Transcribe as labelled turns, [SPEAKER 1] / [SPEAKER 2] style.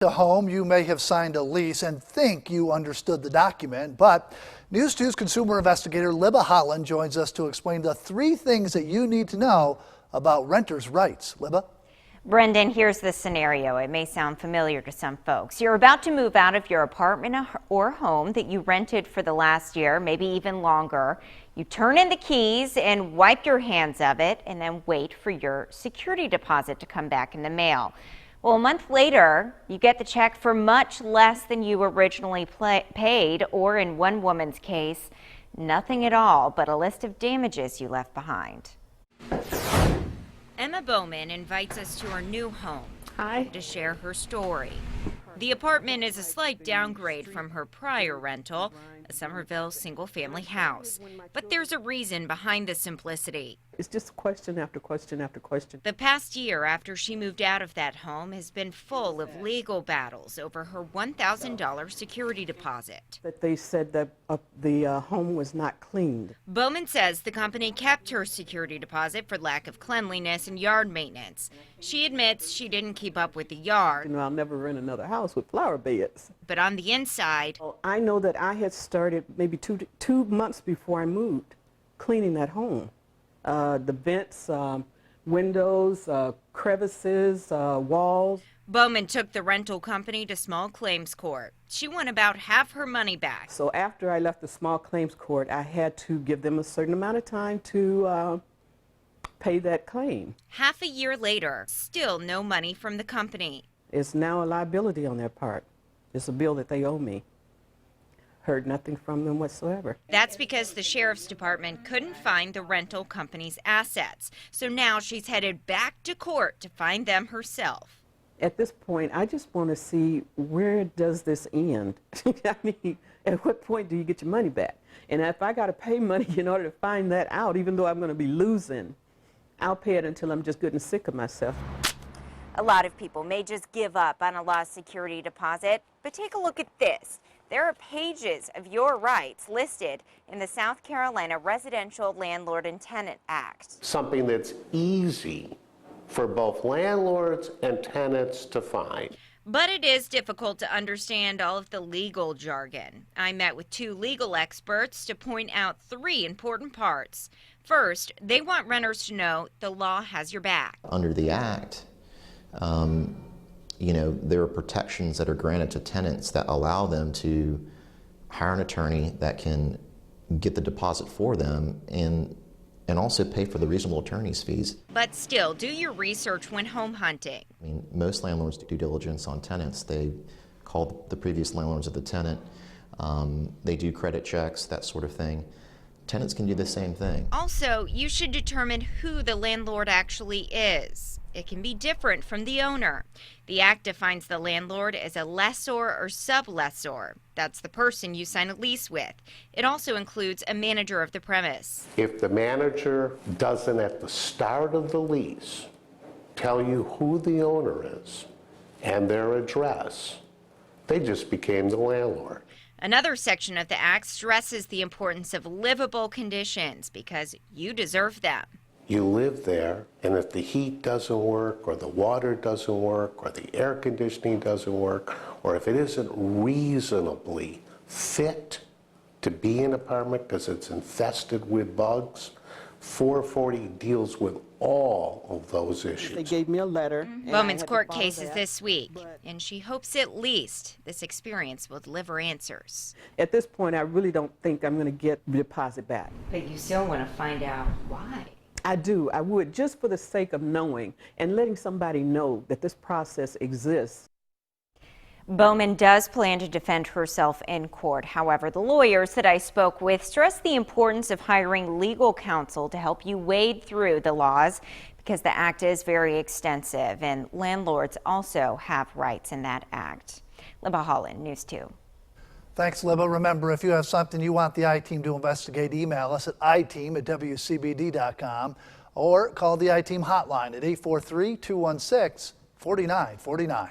[SPEAKER 1] A home, you may have signed a lease and think you understood the document, but News 2's consumer investigator Libba Holland joins us to explain the 3 things that you need to know about renters' rights. Libba?
[SPEAKER 2] Brendan, here's the scenario. It may sound familiar to some folks. You're about to move out of your apartment or home that you rented for the last year, maybe even longer. You turn in the keys and wipe your hands of it and then wait for your security deposit to come back in the mail. Well, a month later, you get the check for much less than you originally paid, or in one woman's case, nothing at all but a list of damages you left behind. Emma Bowman invites us to her new home to share her story. The apartment is a slight downgrade from her prior rental, a Somerville single-family house. But there's a reason behind the simplicity.
[SPEAKER 3] It's just question after question after question.
[SPEAKER 2] The past year after she moved out of that home has been full of legal battles over her $1,000 security deposit.
[SPEAKER 3] That they said that the home was not cleaned.
[SPEAKER 2] Bowman says the company kept her security deposit for lack of cleanliness and yard maintenance. She admits she didn't keep up with the yard.
[SPEAKER 3] You know, I'll never rent another house with flower beds.
[SPEAKER 2] But on the inside,
[SPEAKER 3] I know that I had started maybe two months before I moved cleaning that home. The vents, windows, crevices, walls.
[SPEAKER 2] Bowman took the rental company to small claims court. She won about half her money back.
[SPEAKER 3] So after I left the small claims court, I had to give them a certain amount of time to pay that claim.
[SPEAKER 2] Half a year later, still no money from the company.
[SPEAKER 3] It's now a liability on their part. It's a bill that they owe me. Heard nothing from them whatsoever.
[SPEAKER 2] That's because the sheriff's department couldn't find the rental company's assets. So now she's headed back to court to find them herself.
[SPEAKER 3] At this point, I just want to see, where does this end? I mean, at what point do you get your money back? And if I got to pay money in order to find that out, even though I'm going to be losing, I'll pay it until I'm just getting sick of myself.
[SPEAKER 2] A lot of people may just give up on a lost security deposit, but take a look at this. There are pages of your rights listed in the South Carolina Residential Landlord and Tenant Act.
[SPEAKER 4] Something that's easy for both landlords and tenants to find.
[SPEAKER 2] But it is difficult to understand all of the legal jargon. I met with 2 legal experts to point out 3 important parts. First, they want renters to know the law has your back.
[SPEAKER 5] Under the Act, you know, there are protections that are granted to tenants that allow them to hire an attorney that can get the deposit for them and also pay for the reasonable attorney's fees.
[SPEAKER 2] But still, do your research when home hunting.
[SPEAKER 5] I mean, most landlords do due diligence on tenants. They call the previous landlords of the tenant. They do credit checks, that sort of thing. Tenants can do the same thing.
[SPEAKER 2] Also, you should determine who the landlord actually is. It can be different from the owner. The Act defines the landlord as a lessor or sublessor. That's the person you sign a lease with. It also includes a manager of the premise.
[SPEAKER 4] If the manager doesn't at the start of the lease tell you who the owner is and their address, they just became the landlord.
[SPEAKER 2] Another section of the Act stresses the importance of livable conditions because you deserve them.
[SPEAKER 4] You live there, and if the heat doesn't work, or the water doesn't work, or the air conditioning doesn't work, or if it isn't reasonably fit to be an apartment because it's infested with bugs, 440 deals with all of those issues.
[SPEAKER 3] They gave me a letter.
[SPEAKER 2] Bowman's court case is this week, and she hopes at least this experience will deliver answers.
[SPEAKER 3] At this point, I really don't think I'm going to get the deposit back.
[SPEAKER 2] But you still want to find out why.
[SPEAKER 3] I do. I would, just for the sake of knowing and letting somebody know that this process exists.
[SPEAKER 2] Bowman does plan to defend herself in court. However, the lawyers that I spoke with stress the importance of hiring legal counsel to help you wade through the laws because the act is very extensive and landlords also have rights in that act. Libba Holland, News 2.
[SPEAKER 1] Thanks, Libba. Remember, if you have something you want the I-Team to investigate, email us at iteam@WCBD.com or call the I-Team hotline at 843-216-4949.